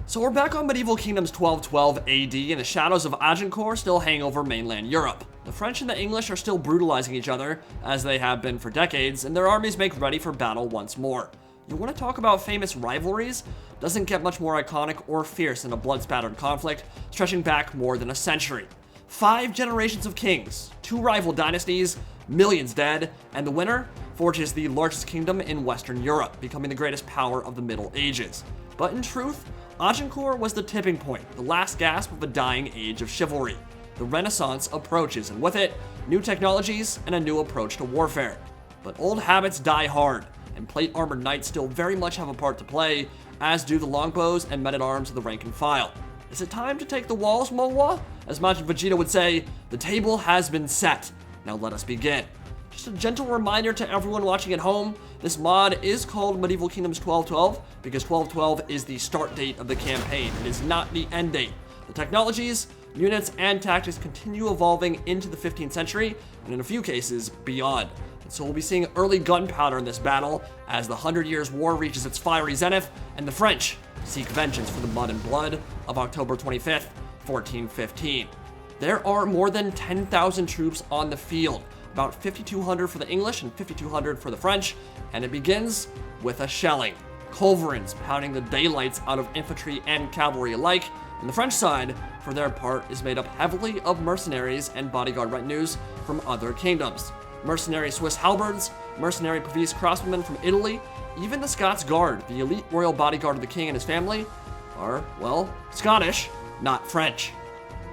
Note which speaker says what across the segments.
Speaker 1: So we're back on Medieval Kingdoms 1212 AD, and the shadows of Agincourt still hang over mainland Europe. The French and the English are still brutalizing each other, as they have been for decades, and their armies make ready for battle once more. You want to talk about famous rivalries? Doesn't get much more iconic or fierce than a blood-spattered conflict, stretching back more than a century. 5 generations of kings, 2 rival dynasties, millions dead, and the winner forges the largest kingdom in Western Europe, becoming the greatest power of the Middle Ages. But in truth, Agincourt was the tipping point, the last gasp of a dying age of chivalry. The Renaissance approaches, and with it, new technologies and a new approach to warfare. But old habits die hard, and plate-armored knights still very much have a part to play, as do the longbows and men-at-arms of the rank and file. Is it time to take the walls, Mowa? As Majin Vegeta would say, the table has been set. Now let us begin. Just a gentle reminder to everyone watching at home, this mod is called Medieval Kingdoms 1212 because 1212 is the start date of the campaign. It is not the end date. The technologies, units, and tactics continue evolving into the 15th century, and in a few cases, beyond. And so we'll be seeing early gunpowder in this battle as the 100 Years' War reaches its fiery zenith, and the French seek vengeance for the mud and blood of October 25th, 1415. There are more than 10,000 troops on the field, about 5,200 for the English and 5,200 for the French, and it begins with a shelling. Culverins pounding the daylights out of infantry and cavalry alike, and the French side, for their part, is made up heavily of mercenaries and bodyguard retinues from other kingdoms. Mercenary Swiss halberds, mercenary Pavese crossbowmen from Italy, even the Scots Guard, the elite royal bodyguard of the king and his family, are, well, Scottish, not French.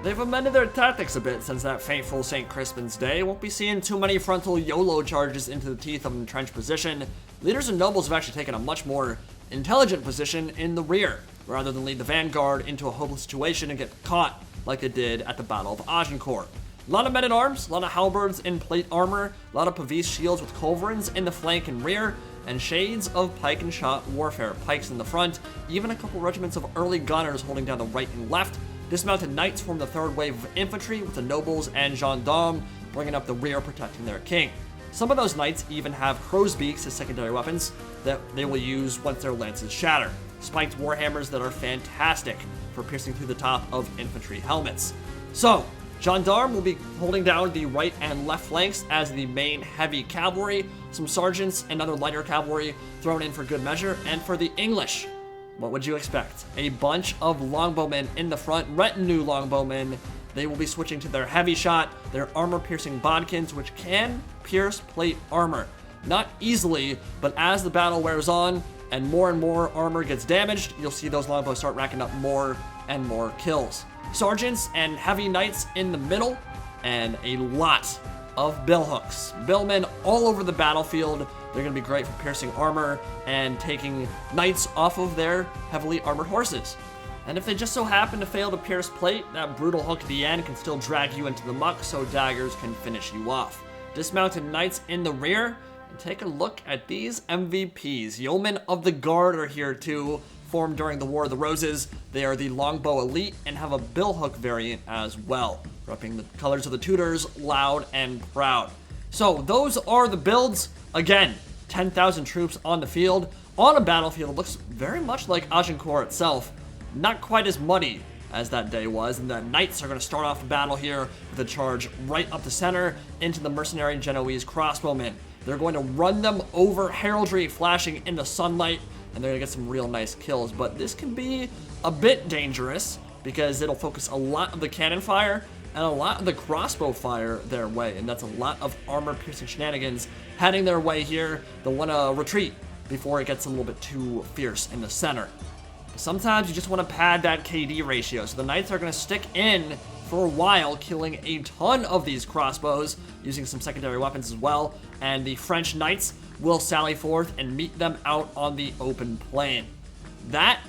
Speaker 1: They've amended their tactics a bit since that fateful St. Crispin's Day. Won't be seeing too many frontal YOLO charges into the teeth of an entrenched position. Leaders and nobles have actually taken a much more intelligent position in the rear, rather than lead the vanguard into a hopeless situation and get caught like they did at the Battle of Agincourt. A lot of men-at-arms, a lot of halberds in plate armor, a lot of Pavese shields with culverins in the flank and rear, and shades of pike and shot warfare, pikes in the front, even a couple regiments of early gunners holding down the right and left. Dismounted knights form the third wave of infantry, with the nobles and gendarmes bringing up the rear protecting their king. Some of those knights even have crow's beaks as secondary weapons that they will use once their lances shatter. Spiked warhammers that are fantastic for piercing through the top of infantry helmets. So, gendarmes will be holding down the right and left flanks as the main heavy cavalry, some sergeants and other lighter cavalry thrown in for good measure, and for the English, what would you expect? A bunch of longbowmen in the front, retinue longbowmen. They will be switching to their heavy shot, their armor-piercing bodkins, which can pierce plate armor. Not easily, but as the battle wears on and more armor gets damaged, you'll see those longbows start racking up more and more kills. Sergeants and heavy knights in the middle, and a lot of billhooks. Billmen all over the battlefield. They're going to be great for piercing armor and taking knights off of their heavily armored horses. And if they just so happen to fail to pierce plate, that brutal hook at the end can still drag you into the muck so daggers can finish you off. Dismounted knights in the rear, and take a look at these MVPs. Yeomen of the Guard are here too, formed during the War of the Roses. They are the longbow elite and have a billhook variant as well, repping the colors of the Tudors, loud and proud. So those are the builds. Again, 10,000 troops on the field, on a battlefield that looks very much like Agincourt itself. Not quite as muddy as that day was, and the knights are going to start off the battle here with a charge right up the center into the mercenary Genoese crossbowmen. They're going to run them over, heraldry flashing in the sunlight, and they're going to get some real nice kills. But this can be a bit dangerous because it'll focus a lot of the cannon fire and a lot of the crossbow fire their way, and that's a lot of armor-piercing shenanigans heading their way here. They'll want to retreat before it gets a little bit too fierce in the center. Sometimes you just want to pad that KD ratio, so the knights are going to stick in for a while, killing a ton of these crossbows, using some secondary weapons as well, and the French knights will sally forth and meet them out on the open plain. That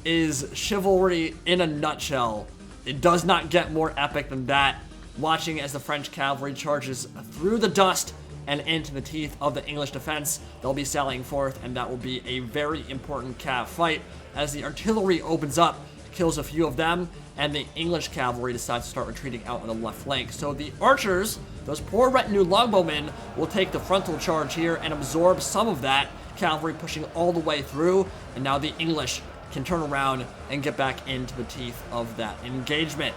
Speaker 1: is chivalry in a nutshell. It does not get more epic than that. Watching as the French cavalry charges through the dust and into the teeth of the English defense, they'll be sallying forth, and that will be a very important cav fight as the artillery opens up, kills a few of them, and the English cavalry decides to start retreating out on the left flank. So the archers, those poor retinue longbowmen, will take the frontal charge here and absorb some of that cavalry pushing all the way through, and now the English can turn around and get back into the teeth of that engagement.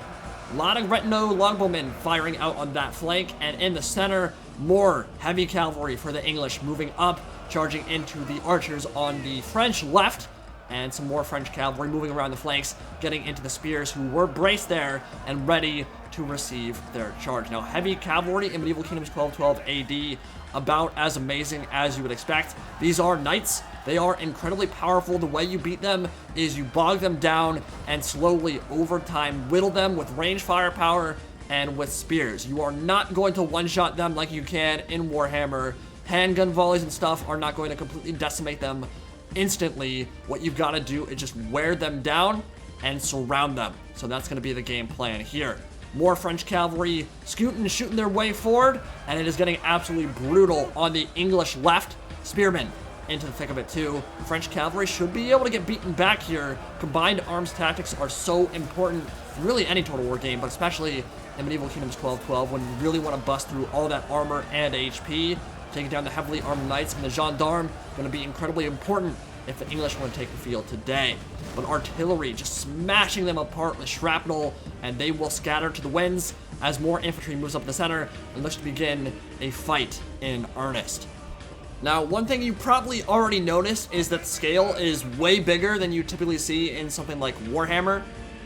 Speaker 1: A lot of retinue longbowmen firing out on that flank, and in the center, more heavy cavalry for the English moving up, charging into the archers on the French left, and some more French cavalry moving around the flanks, getting into the spears who were braced there and ready to receive their charge. Now, heavy cavalry in Medieval Kingdoms 1212 AD, about as amazing as you would expect. These are knights. They are incredibly powerful. The way you beat them is you bog them down and slowly, over time, whittle them with range firepower and with spears. You are not going to one-shot them like you can in Warhammer. Handgun volleys and stuff are not going to completely decimate them instantly. What you've got to do is just wear them down and surround them. So that's going to be the game plan here. More French cavalry scooting and shooting their way forward, and it is getting absolutely brutal on the English left. Spearmen into the thick of it too. French cavalry should be able to get beaten back here. Combined arms tactics are so important, really any Total War game, but especially in Medieval Kingdoms 1212 when you really want to bust through all that armor and HP. Taking down the heavily armed knights and the gendarmes going to be incredibly important if the English want to take the field today. But artillery just smashing them apart with shrapnel, and they will scatter to the winds as more infantry moves up the center and looks to begin a fight in earnest. Now, one thing you probably already noticed is that the scale is way bigger than you typically see in something like Warhammer.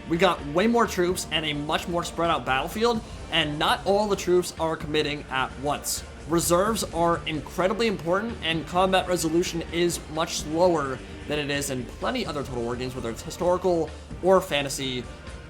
Speaker 1: We got way more troops and a much more spread out battlefield, and not all the troops are committing at once. Reserves are incredibly important, and combat resolution is much slower than it is in plenty other Total War games, whether it's historical or fantasy.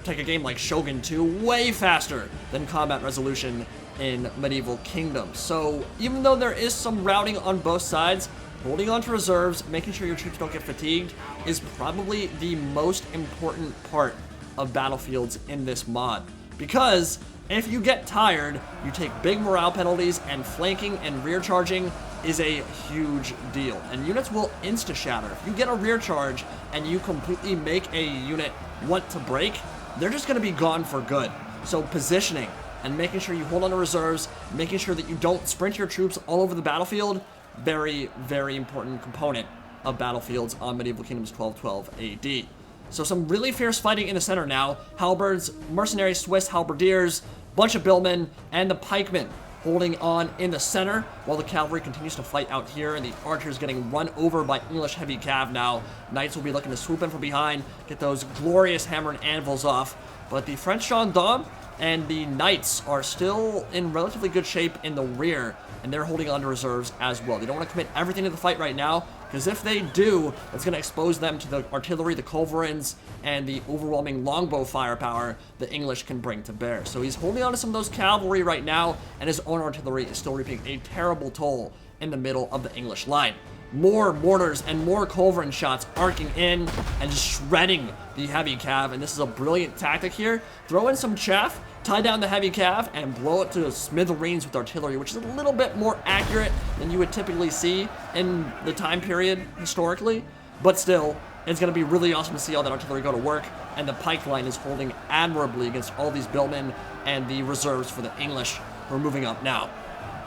Speaker 1: Take a game like Shogun 2, way faster than combat resolution in Medieval Kingdoms. So even though there is some routing on both sides, holding on to reserves, making sure your troops don't get fatigued is probably the most important part of battlefields in this mod. Because if you get tired, you take big morale penalties, and flanking and rear charging is a huge deal. And units will insta-shatter. If you get a rear charge and you completely make a unit want to break, they're just going to be gone for good. So positioning and making sure you hold on to reserves, making sure that you don't sprint your troops all over the battlefield, very, very important component of battlefields on Medieval Kingdoms 1212 AD. So some really fierce fighting in the center now. Halberds, mercenary Swiss halberdiers, bunch of billmen, and the pikemen holding on in the center while the cavalry continues to fight out here, and the archers getting run over by English heavy cav now. Knights will be looking to swoop in from behind, get those glorious hammer and anvils off, but the French gendarmes and the knights are still in relatively good shape in the rear, and they're holding on to reserves as well. They don't want to commit everything to the fight right now, because if they do, it's going to expose them to the artillery, the culverins, and the overwhelming longbow firepower the English can bring to bear. So he's holding on to some of those cavalry right now, and his own artillery is still reaping a terrible toll in the middle of the English line. More mortars and more culverin shots arcing in and just shredding the heavy cav, and this is a brilliant tactic here. Throw in some chaff, tie down the heavy cav, and blow it to smithereens with artillery, which is a little bit more accurate than you would typically see in the time period historically, but still, it's going to be really awesome to see all that artillery go to work, and the pike line is holding admirably against all these billmen and the reserves for the English who are moving up now.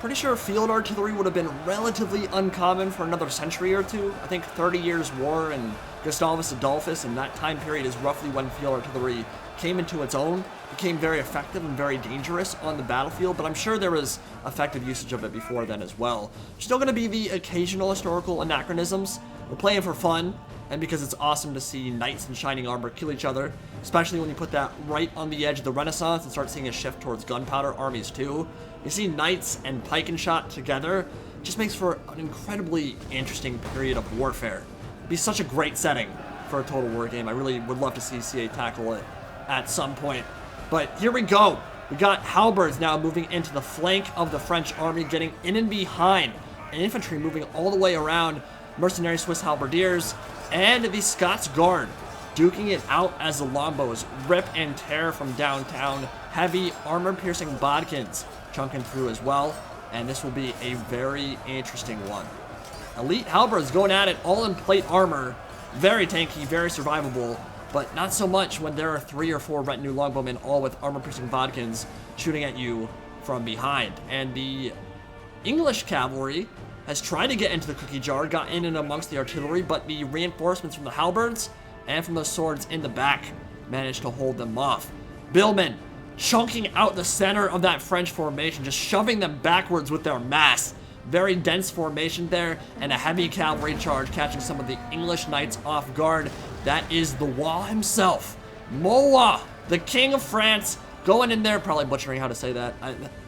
Speaker 1: Pretty sure field artillery would have been relatively uncommon for another century or two. I think 30 Years' War and Gustavus Adolphus, and that time period is roughly when field artillery came into its own, became very effective and very dangerous on the battlefield, but I'm sure there was effective usage of it before then as well. Still going to be the occasional historical anachronisms. We're playing for fun, and because it's awesome to see knights in shining armor kill each other, especially when you put that right on the edge of the Renaissance and start seeing a shift towards gunpowder armies too. You see knights and pike and shot together, it just makes for an incredibly interesting period of warfare. It'd be such a great setting for a Total War game. I really would love to see CA tackle it at some point. But here we go. We got halberds now moving into the flank of the French army, getting in and behind, and infantry moving all the way around, mercenary Swiss halberdiers, and the Scots Guard duking it out as the longbows rip and tear from downtown. Heavy armor-piercing bodkins chunking through as well, and this will be a very interesting one. Elite halberds going at it all in plate armor, very tanky, very survivable, but not so much when there are 3 or 4 retinue longbowmen all with armor-piercing bodkins shooting at you from behind. And the English cavalry has tried to get into the cookie jar, got in and amongst the artillery, but the reinforcements from the halberds and from those swords in the back, managed to hold them off. Billmen chunking out the center of that French formation, just shoving them backwards with their mass. Very dense formation there, and a heavy cavalry charge catching some of the English knights off guard. That is the Wall himself, Moa, the King of France, going in there, probably butchering how to say that.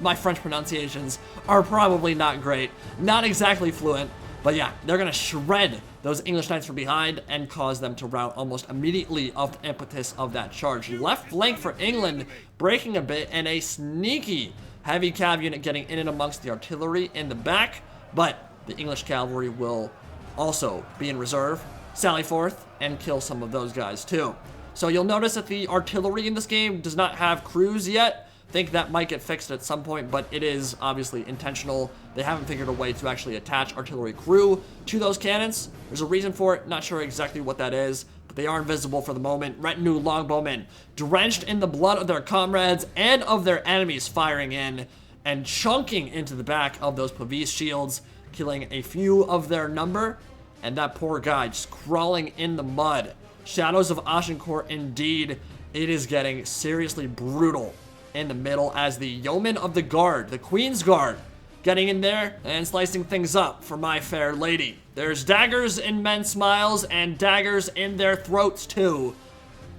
Speaker 1: My French pronunciations are probably not great, not exactly fluent, but yeah, they're gonna shred those English knights from behind and cause them to rout almost immediately off the impetus of that charge. Left flank for England breaking a bit, and a sneaky heavy cav unit getting in and amongst the artillery in the back, but the English cavalry will also be in reserve, sally forth, and kill some of those guys too. So you'll notice that the artillery in this game does not have crews yet. Think that might get fixed at some point, but it is obviously intentional. They haven't figured a way to actually attach artillery crew to those cannons. There's a reason for it, not sure exactly what that is, but they are invisible for the moment. Retinue longbowmen, drenched in the blood of their comrades and of their enemies, firing in and chunking into the back of those Pavese shields, killing a few of their number, and that poor guy just crawling in the mud. Shadows of Agincourt, indeed. It is getting seriously brutal in the middle as the yeomen of the guard, the Queen's Guard, getting in there and slicing things up for my fair lady. There's daggers in men's smiles and daggers in their throats too.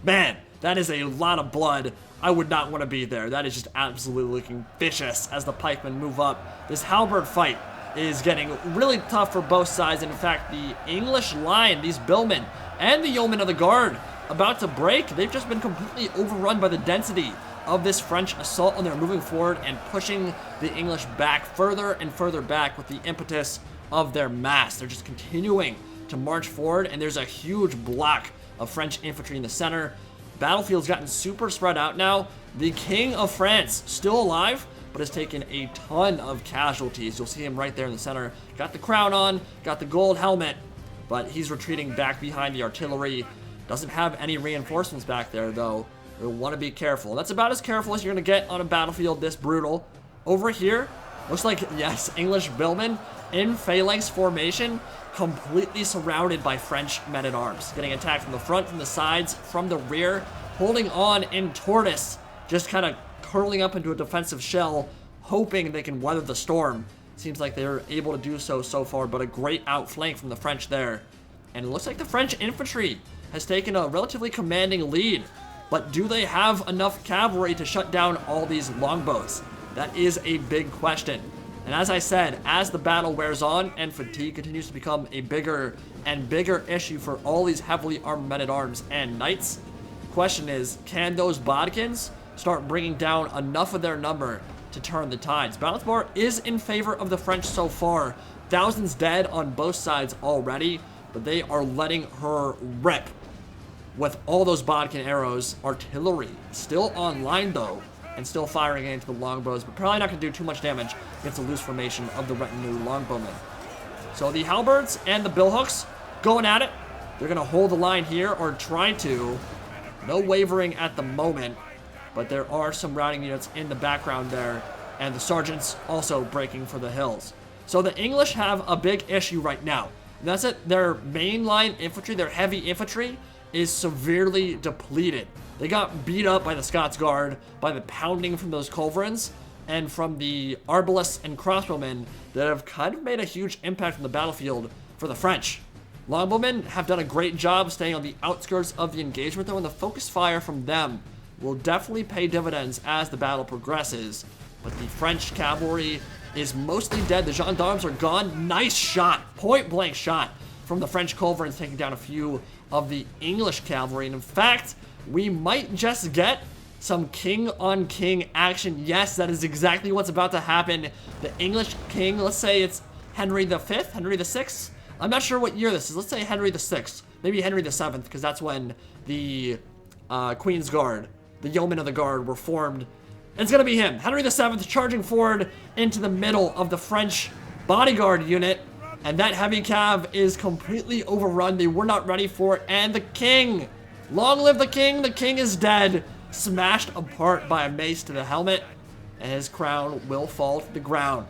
Speaker 1: Man, that is a lot of blood. I would not want to be there. That is just absolutely looking vicious as the pikemen move up. This halberd fight is getting really tough for both sides. In fact, the English line, these billmen and the yeomen of the guard, about to break. They've just been completely overrun by the density of this French assault, and they're moving forward and pushing the English back further and further back with the impetus of their mass. They're just continuing to march forward, and there's a huge block of French infantry in the center. Battlefield's gotten super spread out now. The King of France, still alive, but has taken a ton of casualties. You'll see him right there in the center. Got the crown on, got the gold helmet, but he's retreating back behind the artillery. Doesn't have any reinforcements back there, though. You'll want to be careful. That's about as careful as you're going to get on a battlefield this brutal. Over here, looks like, yes, English billmen in phalanx formation, completely surrounded by French men-at-arms. Getting attacked from the front, from the sides, from the rear, holding on in tortoise, just kind of curling up into a defensive shell, hoping they can weather the storm. Seems like they're able to do so far, but a great outflank from the French there. And it looks like the French infantry has taken a relatively commanding lead. But do they have enough cavalry to shut down all these longbows? That is a big question. And as I said, as the battle wears on and fatigue continues to become a bigger and bigger issue for all these heavily armed men-at-arms and knights, the question is, can those bodkins start bringing down enough of their number to turn the tides? Battle of Agincourt is in favor of the French so far. Thousands dead on both sides already, but they are letting her rip with all those bodkin arrows. Artillery still online though, and still firing into the longbows, but probably not going to do too much damage against the loose formation of the retinue longbowmen. So the halberds and the billhooks going at it. They're going to hold the line here, or try to. No wavering at the moment, but there are some routing units in the background there, and the sergeants also breaking for the hills. So the English have a big issue right now. And that's it. Their mainline infantry, their heavy infantry, is severely depleted. They got beat up by the Scots Guard, by the pounding from those culverins, and from the arbalists and crossbowmen that have kind of made a huge impact on the battlefield for the French. Longbowmen have done a great job staying on the outskirts of the engagement, though, and the focus fire from them will definitely pay dividends as the battle progresses. But the French cavalry is mostly dead. The gendarmes are gone. Nice shot, point-blank shot from the French culverins, taking down a few of the English cavalry. And in fact, we might just get some king-on-king action. Yes, that is exactly what's about to happen. The English king, let's say it's Henry V, Henry VI. I'm not sure what year this is. Let's say Henry VI, maybe Henry VII, because that's when the Queen's Guard, the yeomen of the guard, were formed. And it's gonna be him, Henry VII, charging forward into the middle of the French bodyguard unit. And that heavy cav is completely overrun. They were not ready for it. And the king, long live the king is dead. Smashed apart by a mace to the helmet. And his crown will fall to the ground.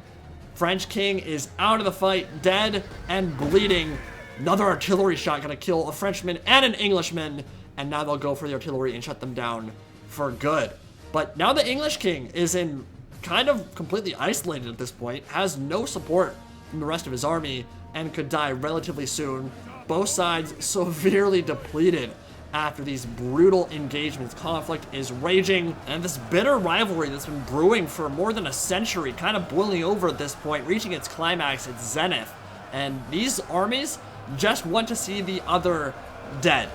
Speaker 1: French king is out of the fight, dead and bleeding. Another artillery shot gonna kill a Frenchman and an Englishman, and now they'll go for the artillery and shut them down for good. But now the English king is in kind of completely isolated at this point, has no support from the rest of his army, and could die relatively soon. Both sides severely depleted after these brutal engagements. Conflict is raging, and this bitter rivalry that's been brewing for more than a century, kind of boiling over at this point, reaching its climax, its zenith. And these armies just want to see the other dead.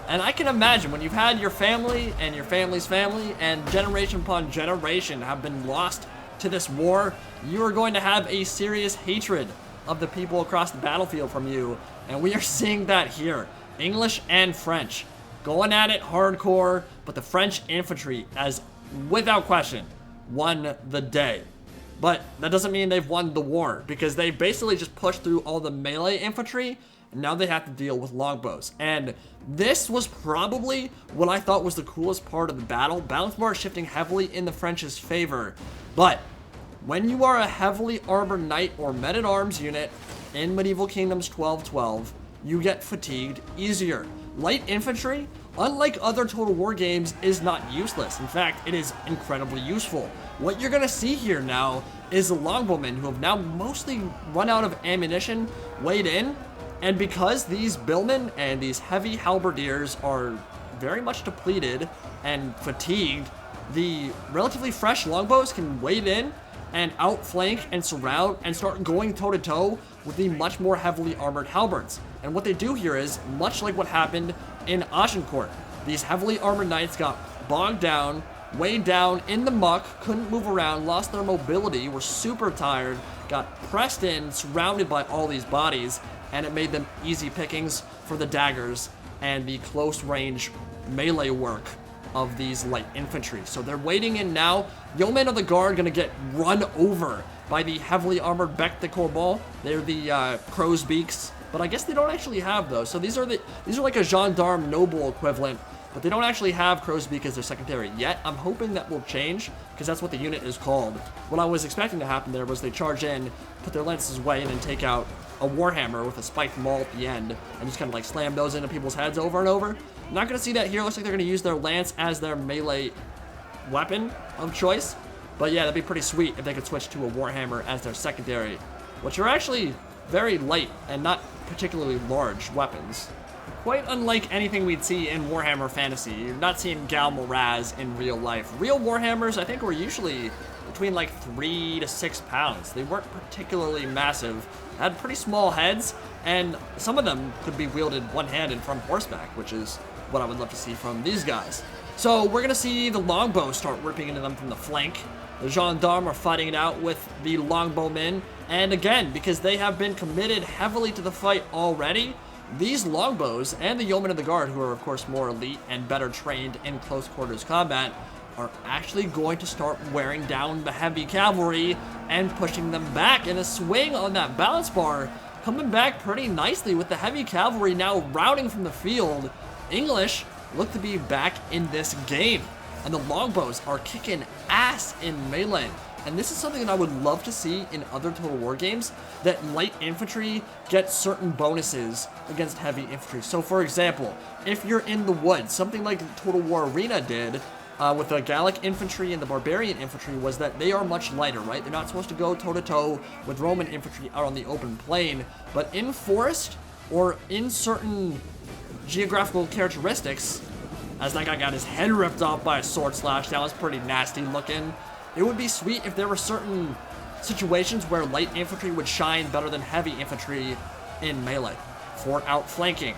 Speaker 1: And I can imagine when you've had your family and your family's family and generation upon generation have been lost to this war, you are going to have a serious hatred of the people across the battlefield from you. And we are seeing that here. English and French going at it hardcore, but the French infantry has, without question, won the day. But that doesn't mean they've won the war, because they basically just pushed through all the melee infantry, and now they have to deal with longbows. And this was probably what I thought was the coolest part of the battle. Balance bar shifting heavily in the French's favor. But when you are a heavily armored knight or men-at-arms unit in Medieval Kingdoms 1212, you get fatigued easier. Light infantry, unlike other Total War games, is not useless. In fact, it is incredibly useful. What you're gonna see here now is the longbowmen, who have now mostly run out of ammunition, weighed in, and because these billmen and these heavy halberdiers are very much depleted and fatigued, the relatively fresh longbows can wade in and outflank and surround and start going toe-to-toe with the much more heavily armored halberds. And what they do here is, much like what happened in Agincourt, these heavily armored knights got bogged down, weighed down in the muck, couldn't move around, lost their mobility, were super tired, got pressed in, surrounded by all these bodies, and it made them easy pickings for the daggers and the close range melee work of these light infantry. So they're waiting in now. Yeomen of the Guard gonna get run over by the heavily armored bec de Corbon. They're the crow's beaks, but I guess they don't actually have those. So these are like a gendarme noble equivalent, but they don't actually have crow's beak as their secondary yet. I'm hoping that will change, because that's what the unit is called. What I was expecting to happen there was they charge in, put their lances away, and then take out a warhammer with a spiked maul at the end, and just kind of like slam those into people's heads over and over. Not gonna see that here. Looks like they're gonna use their lance as their melee weapon of choice. But yeah, that'd be pretty sweet if they could switch to a warhammer as their secondary, which are actually very light and not particularly large weapons. Quite unlike anything we'd see in Warhammer Fantasy. You're not seeing Gal Moraz in real life. Real Warhammers, I think, were usually between like 3 to 6 pounds. They weren't particularly massive, had pretty small heads, and some of them could be wielded one-handed from horseback, which is what I would love to see from these guys. So we're gonna see the longbow start ripping into them from the flank. The gendarmes are fighting it out with the longbowmen, and again, because they have been committed heavily to the fight already, these longbows and the yeomen of the guard, who are of course more elite and better trained in close quarters combat, are actually going to start wearing down the heavy cavalry and pushing them back in a swing on that balance bar, coming back pretty nicely with the heavy cavalry now routing from the field. English look to be back in this game, and the longbows are kicking ass in melee. And this is something that I would love to see in other Total War games, that light infantry get certain bonuses against heavy infantry. So for example, if you're in the woods, something like Total War Arena did with the Gallic infantry and the barbarian infantry, was that they are much lighter, right? They're not supposed to go toe-to-toe with Roman infantry out on the open plain, but in forest or in certain geographical characteristics, as that guy got his head ripped off by a sword slash, that was pretty nasty looking. It would be sweet if there were certain situations where light infantry would shine better than heavy infantry in melee for outflanking,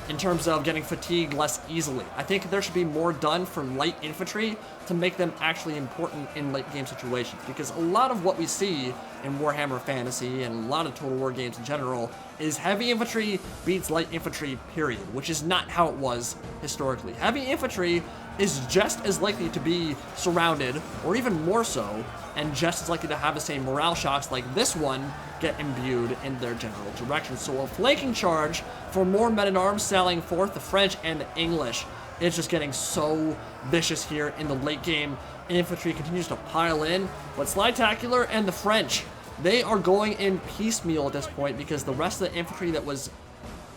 Speaker 1: in terms of getting fatigued less easily. I think there should be more done for light infantry to make them actually important in late game situations, because a lot of what we see in Warhammer Fantasy and a lot of Total War games in general is heavy infantry beats light infantry, period, which is not how it was historically. Heavy infantry is just as likely to be surrounded, or even more so, and just as likely to have the same morale shocks like this one get imbued in their general direction. So a flanking charge for more men-at-arms sallying forth, the French and the English. It's just getting so vicious here in the late game. Infantry continues to pile in, but Slidetacular and the French, they are going in piecemeal at this point, because the rest of the infantry that was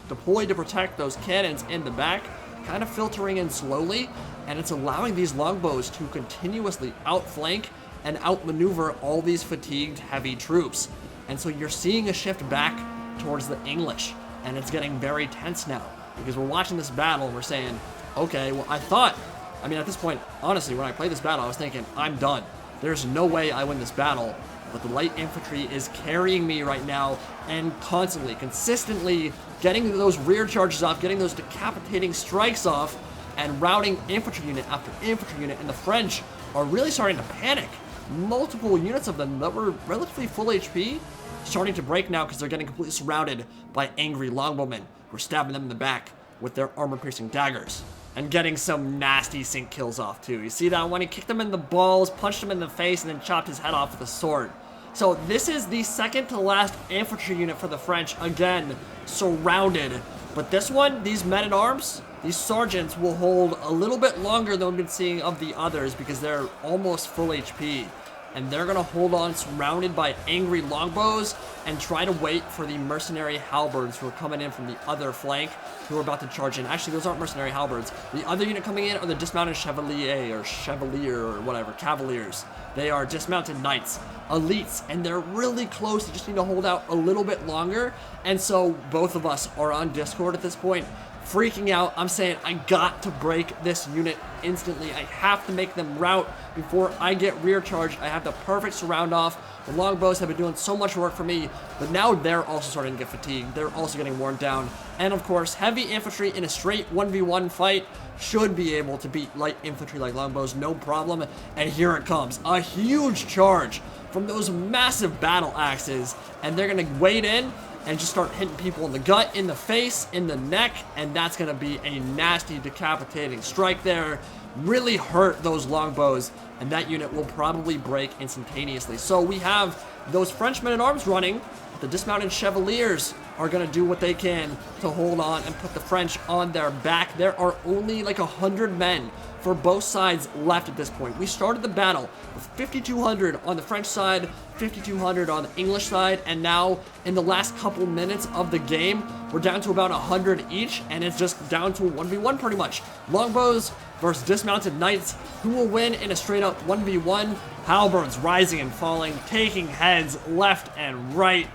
Speaker 1: deployed to protect those cannons in the back, kind of filtering in slowly, and it's allowing these longbows to continuously outflank and outmaneuver all these fatigued heavy troops. And so you're seeing a shift back towards the English, and it's getting very tense now, because we're watching this battle and we're saying, okay, well, I mean, at this point, honestly, when I played this battle, I was thinking, I'm done. There's no way I win this battle. But the light infantry is carrying me right now and constantly, consistently getting those rear charges off, getting those decapitating strikes off, and routing infantry unit after infantry unit. And the French are really starting to panic. Multiple units of them that were relatively full HP starting to break now because they're getting completely surrounded by angry longbowmen who are stabbing them in the back with their armor-piercing daggers. And getting some nasty sync kills off too. You see that one? He kicked him in the balls, punched him in the face, and then chopped his head off with a sword. So this is the second to last infantry unit for the French, again, surrounded. But this one, these men-at-arms, these sergeants will hold a little bit longer than we've been seeing of the others because they're almost full HP. And they're going to hold on surrounded by angry longbows and try to wait for the mercenary halberds who are coming in from the other flank who are about to charge in. Actually, those aren't mercenary halberds. The other unit coming in are the dismounted chevalier or whatever, cavaliers. They are dismounted knights, elites, and they're really close. They just need to hold out a little bit longer. And so both of us are on Discord at this point, freaking out. I'm saying I got to break this unit instantly. I have to make them rout before I get rear charged. I have the perfect surround off. The longbows have been doing so much work for me, but now they're also starting to get fatigued. They're also getting worn down. And of course, heavy infantry in a straight 1v1 fight should be able to beat light infantry like longbows, no problem. And here it comes, a huge charge from those massive battle axes, and they're gonna wade in and just start hitting people in the gut, in the face, in the neck, and that's gonna be a nasty decapitating strike there. Really hurt those longbows, and that unit will probably break instantaneously. So we have those French men-at-arms running. The dismounted chevaliers are gonna do what they can to hold on and put the French on their back. There are only like 100 men for both sides left at this point. We started the battle with 5,200 on the French side, 5,200 on the English side, and now in the last couple minutes of the game, we're down to about 100 each, and it's just down to a 1v1 pretty much. Longbows versus dismounted knights. Who will win in a straight up 1v1? Halberds rising and falling, taking heads left and right,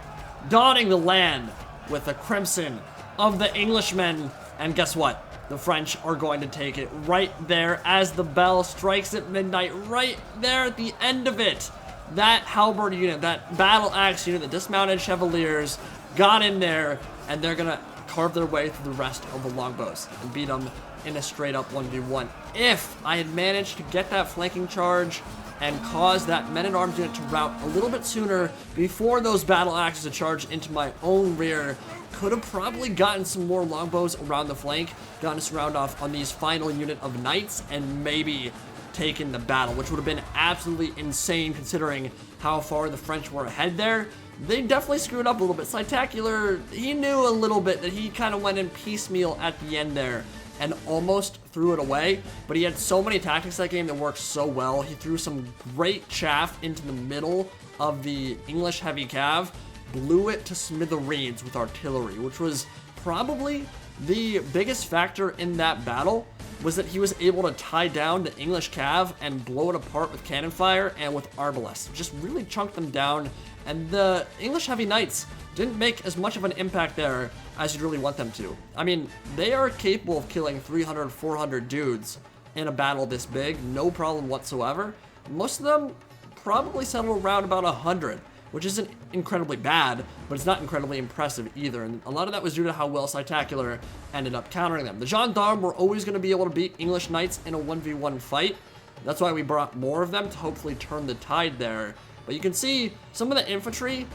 Speaker 1: dotting the land with the crimson of the Englishmen. And guess what? The French are going to take it right there as the bell strikes at midnight, right there at the end of it. That halberd unit, that battle axe unit, the dismounted chevaliers got in there, and they're gonna carve their way through the rest of the longbows and beat them in a straight up 1v1. If I had managed to get that flanking charge and cause that men-at-arms unit to rout a little bit sooner before those battle axes to charge into my own rear, could have probably gotten some more longbows around the flank, gotten a surround off on these final unit of knights, and maybe taken the battle, which would have been absolutely insane considering how far the French were ahead there. They definitely screwed up a little bit. Spectacular, he knew a little bit that he kind of went in piecemeal at the end there and almost threw it away, but he had so many tactics that game that worked so well. He threw some great chaff into the middle of the English heavy cav, blew it to smithereens with artillery, which was probably the biggest factor in that battle, was that he was able to tie down the English cav and blow it apart with cannon fire and with arbalests. Just really chunked them down, and the English heavy knights didn't make as much of an impact there as you'd really want them to. I mean, they are capable of killing 300, 400 dudes in a battle this big, no problem whatsoever. Most of them probably settle around about 100, which isn't incredibly bad, but it's not incredibly impressive either. And a lot of that was due to how well Spectacular ended up countering them. The gendarmes were always going to be able to beat English knights in a 1v1 fight. That's why we brought more of them to hopefully turn the tide there. But you can see some of the infantry,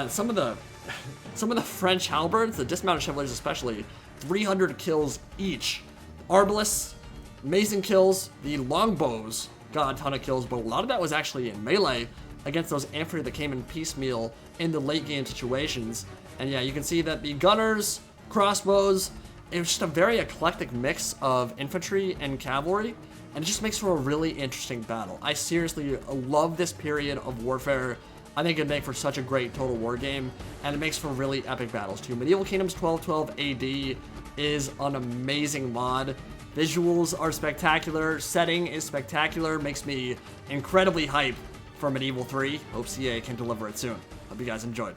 Speaker 1: some of the French halberds, the dismounted chevaliers especially, 300 kills each. Arbalists, amazing kills. The longbows got a ton of kills, but a lot of that was actually in melee against those infantry that came in piecemeal in the late game situations. And yeah, you can see that the gunners, crossbows, it was just a very eclectic mix of infantry and cavalry, and it just makes for a really interesting battle. I seriously love this period of warfare. I think it'd make for such a great Total War game, and it makes for really epic battles too. Medieval Kingdoms 1212 AD is an amazing mod. Visuals are spectacular, setting is spectacular, makes me incredibly hyped for Medieval 3. Hope CA can deliver it soon. Hope you guys enjoyed.